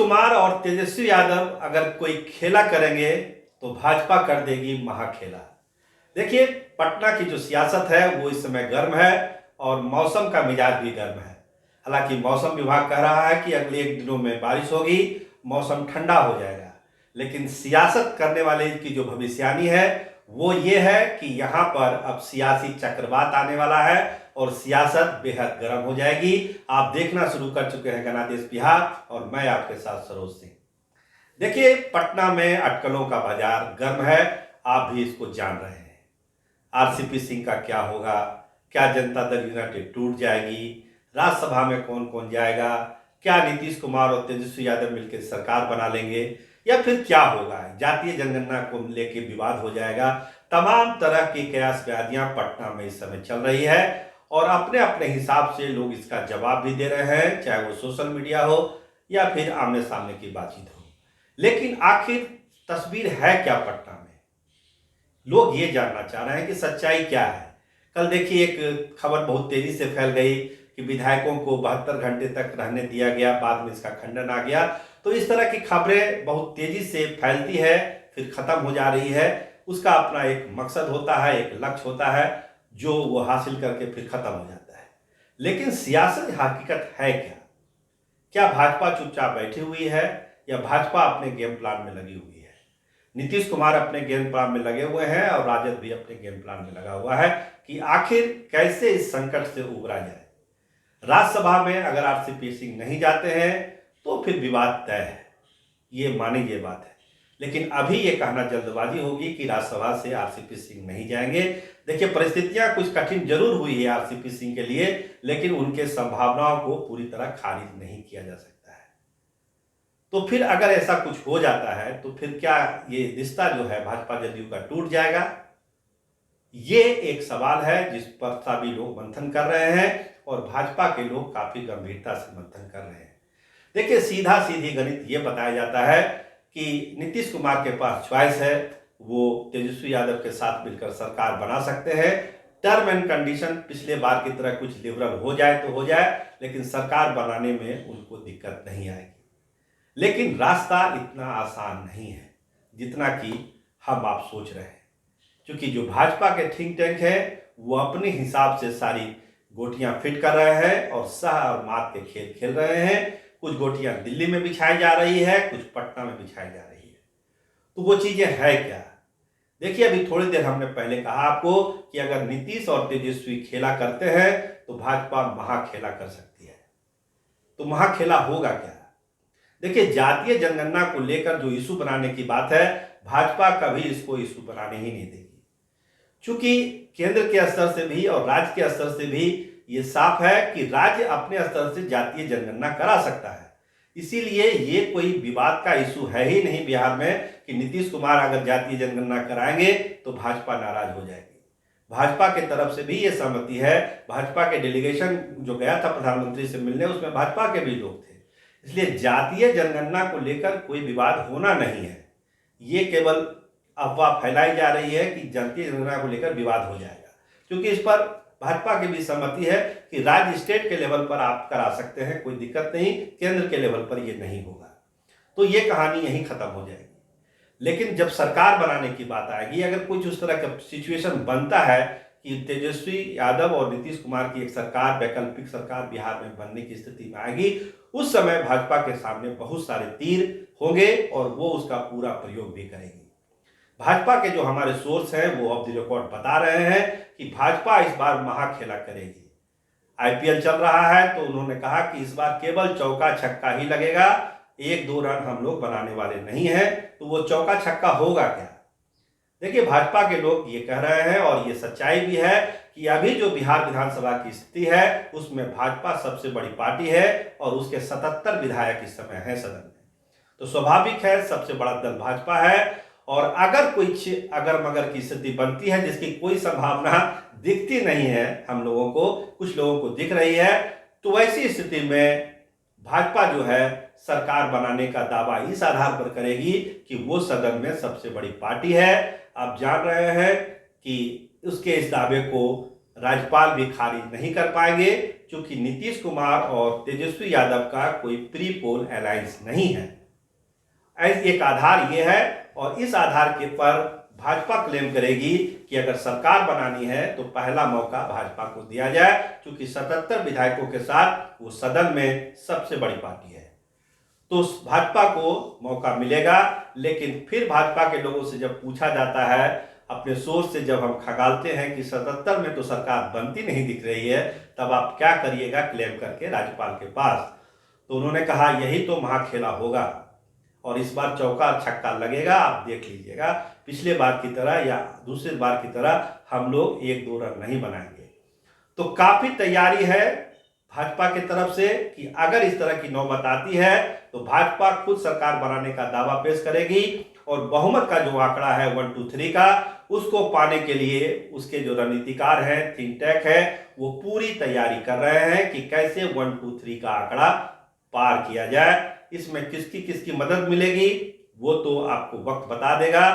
कुमार और तेजस्वी यादव अगर कोई खेला करेंगे तो भाजपा कर देगी महाखेला। देखिए, पटना की जो सियासत है वो इस समय गर्म है और मौसम का मिजाज भी गर्म है। हालांकि मौसम विभाग कह रहा है कि अगले एक दिनों में बारिश होगी, मौसम ठंडा हो जाएगा, लेकिन सियासत करने वाले की जो भविष्यवाणी है वो ये है कि यहाँ पर अब सियासी चक्रवात आने वाला है और सियासत बेहद गर्म हो जाएगी। आप देखना शुरू कर चुके हैं गणादेश बिहार और मैं आपके साथ सरोज सिंह। देखिए, पटना में अटकलों का बाजार गर्म है, आप भी इसको जान रहे हैं। आरसीपी सिंह का क्या होगा, क्या जनता दल यूनाइटेड टूट जाएगी, राज्यसभा में कौन कौन जाएगा, क्या नीतीश कुमार और तेजस्वी यादव मिलकर सरकार बना लेंगे या फिर क्या होगा, जातीय जनगणना को लेकर विवाद हो जाएगा। तमाम तरह की कयास व्याधियां पटना में इस समय चल रही है और अपने अपने हिसाब से लोग इसका जवाब भी दे रहे हैं, चाहे वो सोशल मीडिया हो या फिर आमने सामने की बातचीत हो। लेकिन आखिर तस्वीर है क्या पटना में, लोग ये जानना चाह रहे हैं कि सच्चाई क्या है। कल देखिए, एक खबर बहुत तेजी से फैल गई कि विधायकों को 72 घंटे तक रहने दिया गया, बाद में इसका खंडन आ गया। तो इस तरह की खबरें बहुत तेजी से फैलती है, फिर खत्म हो जा रही है। उसका अपना एक मकसद होता है, एक लक्ष्य होता है जो वो हासिल करके फिर खत्म हो जाता है। लेकिन सियासत हकीकत है क्या? क्या भाजपा चुपचाप बैठी हुई है या भाजपा अपने गेम प्लान में लगी हुई है? नीतीश कुमार अपने गेम प्लान में लगे हुए हैं और राजद भी अपने गेम प्लान में लगा हुआ है कि आखिर कैसे इस संकट से उबरा जाए। राज्यसभा में अगर आरसीपी सिंह नहीं जाते हैं तो फिर विवाद तय है, ये मानी ये बात है। लेकिन अभी ये कहना जल्दबाजी होगी कि राज्यसभा से आरसीपी सिंह नहीं जाएंगे। देखिए, परिस्थितियां कुछ कठिन जरूर हुई है आरसीपी सिंह के लिए, लेकिन उनके संभावनाओं को पूरी तरह खारिज नहीं किया जा सकता है। तो फिर अगर ऐसा कुछ हो जाता है तो फिर क्या ये रिश्ता जो है भाजपा जदयू का टूट जाएगा? ये एक सवाल है जिस पर सभी लोग मंथन कर रहे हैं और भाजपा के लोग काफी गंभीरता से मंथन कर रहे हैं। देखिए, सीधा सीधी गणित ये बताया जाता है कि नीतीश कुमार के पास चॉइस है, वो तेजस्वी यादव के साथ मिलकर सरकार बना सकते हैं। टर्म एंड कंडीशन पिछले बार की तरह कुछ लिबरल हो जाए तो हो जाए, लेकिन सरकार बनाने में उनको दिक्कत नहीं आएगी। लेकिन रास्ता इतना आसान नहीं है जितना कि हम आप सोच रहे हैं, क्योंकि जो भाजपा के थिंक टैंक है वो अपने हिसाब से सारी गोटियां फिट कर रहे हैं और सह और मात के खेल खेल रहे हैं। कुछ गोटियां दिल्ली में बिछाई जा रही है, कुछ पटना में बिछाई जा रही है। तो वो चीजें है क्या? देखिए, अभी थोड़ी देर हमने पहले कहा आपको कि अगर नीतीश और तेजस्वी खेला करते हैं तो भाजपा महाखेला कर सकती है। तो महाखेला होगा क्या? देखिए, जातीय जनगणना को लेकर जो इशू बनाने की बात है, भाजपा कभी इसको इशू बनाने ही नहीं देगी, क्योंकि केंद्र के स्तर से भी और राज्य के स्तर से भी ये साफ है कि राज्य अपने स्तर से जातीय जनगणना करा सकता है। इसीलिए ये कोई विवाद का इशू है ही नहीं बिहार में कि नीतीश कुमार अगर जातीय जनगणना कराएंगे तो भाजपा नाराज हो जाएगी। भाजपा के तरफ से भी ये सहमति है। भाजपा के डेलीगेशन जो गया था प्रधानमंत्री से मिलने, उसमें भाजपा के भी लोग थे। इसलिए जातीय जनगणना को लेकर कोई विवाद होना नहीं है। ये केवल अफवाह फैलाई जा रही है कि जातीय जनगणना को लेकर विवाद हो जाएगा, क्योंकि इस पर भाजपा की भी सहमति है कि राज्य स्टेट के लेवल पर आप करा सकते हैं, कोई दिक्कत नहीं, केंद्र के लेवल पर ये नहीं होगा। तो ये कहानी यहीं खत्म हो जाएगी। लेकिन जब सरकार बनाने की बात आएगी, अगर कुछ उस तरह का सिचुएशन बनता है कि तेजस्वी यादव और नीतीश कुमार की एक सरकार, वैकल्पिक सरकार बिहार में बनने की स्थिति में आएगी, उस समय भाजपा के सामने बहुत सारे तीर होंगे और वो उसका पूरा प्रयोग भी करेगी। भाजपा के जो हमारे सोर्स हैं वो ऑफ द रिकॉर्ड बता रहे हैं कि भाजपा इस बार महाखेला करेगी। आईपीएल चल रहा है तो उन्होंने कहा कि इस बार केवल चौका छक्का ही लगेगा, 1-2 रन हम लोग बनाने वाले नहीं हैं। तो वो चौका छक्का होगा क्या? देखिए, भाजपा के लोग ये कह रहे हैं और ये सच्चाई भी है कि अभी जो बिहार विधानसभा की स्थिति है उसमें भाजपा सबसे बड़ी पार्टी है और उसके 77 विधायक इस समय हैं सदन में। तो स्वाभाविक है सबसे बड़ा दल भाजपा है। और अगर कोई अगर मगर की स्थिति बनती है जिसकी कोई संभावना दिखती नहीं है, हम लोगों को, कुछ लोगों को दिख रही है, तो वैसी स्थिति में भाजपा जो है सरकार बनाने का दावा इस आधार पर करेगी कि वो सदन में सबसे बड़ी पार्टी है। आप जान रहे हैं कि उसके इस दावे को राज्यपाल भी खारिज नहीं कर पाएंगे, क्योंकि नीतीश कुमार और तेजस्वी यादव का कोई प्री पोल अलायंस नहीं है। एक आधार ये है, और इस आधार के पर भाजपा क्लेम करेगी कि अगर सरकार बनानी है तो पहला मौका भाजपा को दिया जाए, क्योंकि 77 विधायकों के साथ वो सदन में सबसे बड़ी पार्टी है। तो भाजपा को मौका मिलेगा। लेकिन फिर भाजपा के लोगों से जब पूछा जाता है, अपने सोच से जब हम खगालते हैं कि 77 में तो सरकार बनती नहीं दिख रही है, तब आप क्या करिएगा क्लेम करके राज्यपाल के पास। तो उन्होंने कहा यही तो महाखेला होगा, और इस बार चौका छक्का लगेगा, आप देख लीजिएगा। पिछले बार की तरह या दूसरे बार की तरह हम लोग 1-2 रन नहीं बनाएंगे। तो काफी तैयारी है भाजपा की तरफ से कि अगर इस तरह की नौबत आती है तो भाजपा खुद सरकार बनाने का दावा पेश करेगी, और बहुमत का जो आंकड़ा है 1, 2, 3 का, उसको पाने के लिए उसके जो रणनीतिकार हैं, थिंक टैंक है, वो पूरी तैयारी कर रहे हैं कि कैसे 1, 2, 3 का आंकड़ा पार किया जाए। इसमें किसकी किसकी मदद मिलेगी वो तो आपको वक्त बता देगा,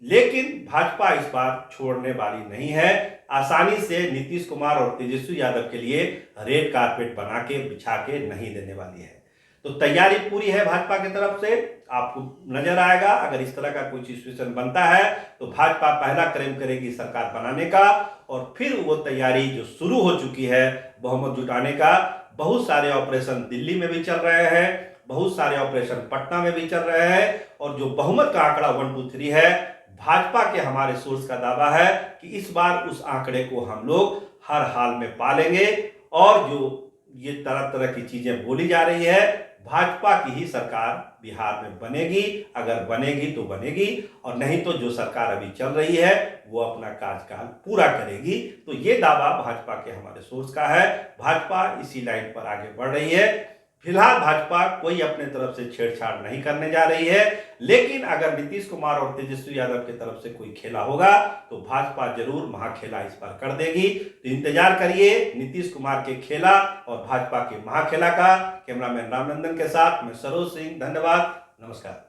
लेकिन भाजपा इस बार छोड़ने वाली नहीं है। आसानी से नीतीश कुमार और तेजस्वी यादव के लिए रेड कारपेट बना के बिछा के नहीं देने वाली है। तो तैयारी पूरी है भाजपा की तरफ से। आपको नजर आएगा अगर इस तरह का कोई सिचुएशन बनता है तो भाजपा पहला क्लेम करेगी सरकार बनाने का, और फिर वो तैयारी जो शुरू हो चुकी है बहुमत जुटाने का, बहुत सारे ऑपरेशन दिल्ली में भी चल रहे हैं, बहुत सारे ऑपरेशन पटना में भी चल रहे हैं, और जो बहुमत का आंकड़ा 1, 2, 3 है, भाजपा के हमारे सोर्स का दावा है कि इस बार उस आंकड़े को हम लोग हर हाल में पालेंगे। और जो ये तरह तरह की चीजें बोली जा रही है, भाजपा की ही सरकार बिहार में बनेगी। अगर बनेगी तो बनेगी, और नहीं तो जो सरकार अभी चल रही है वो अपना कार्यकाल पूरा करेगी। तो ये दावा भाजपा के हमारे सोर्स का है। भाजपा इसी लाइन पर आगे बढ़ रही है। फिलहाल भाजपा कोई अपने तरफ से छेड़छाड़ नहीं करने जा रही है, लेकिन अगर नीतीश कुमार और तेजस्वी यादव की तरफ से कोई खेला होगा तो भाजपा जरूर महाखेला इस बार कर देगी। तो इंतजार करिए नीतीश कुमार के खेला और भाजपा के महाखेला का। कैमरामैन रामनंदन के साथ मैं सरोज सिंह, धन्यवाद, नमस्कार।